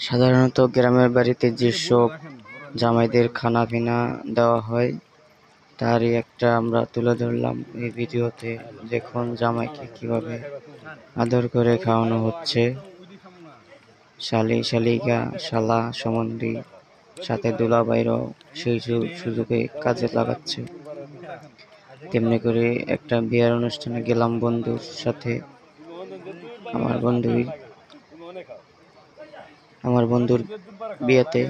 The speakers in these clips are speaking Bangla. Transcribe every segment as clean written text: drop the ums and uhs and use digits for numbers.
সাধারণত গ্রামের বাড়িতে যেসব জামাইদের খানা পিনা দেওয়া হয় তারই একটা আমরা তুলে ধরলাম এই ভিডিওতে। দেখুন জামাইকে কিভাবে আদর করে খাওয়ানো হচ্ছে। শালি শালিকা শালা সম্বন্ধী সাথে দুলাভাইরাও সেই সুযোগে কাজে লাগাচ্ছে। তেমনি করে একটা বিয়ের অনুষ্ঠানে গেলাম বন্ধুর সাথে। আমার বন্ধুর বিয়েতে,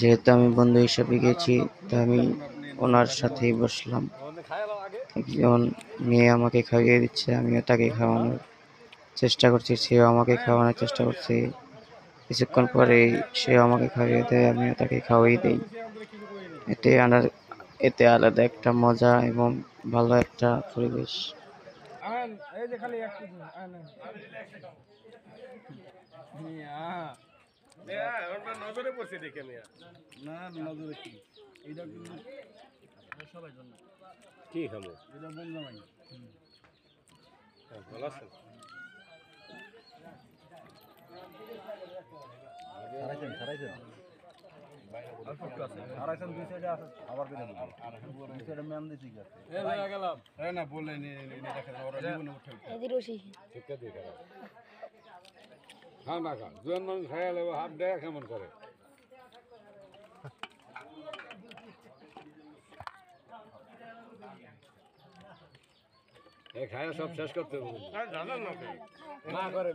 যেহেতু আমি বন্ধু হিসাবে গেছি, তা আমি ওনার সাথেই বসলাম। একজন মেয়ে আমাকে খাইয়ে দিচ্ছে, আমিও তাকে খাওয়ানোর চেষ্টা করছি, সেও আমাকে খাওয়ানোর চেষ্টা করছে। কিছুক্ষণ পরে সেও আমাকে খাইয়ে দেয়, আমিও তাকে খাওয়াই দেই। এতে এতে আলাদা একটা মজা এবং ভালো একটা পরিবেশ। নজরে পড়ছে দেখে না নজরে কি এইটা সবাই জন্য কি খাবো এটা বন্ধ জামাই ভালো আছে হ্যাঁ না খা জোয়ান মানুষ খাইয়া লেবো হাফ দেয়া কেমন করে খায়া সব শেষ করতে না করে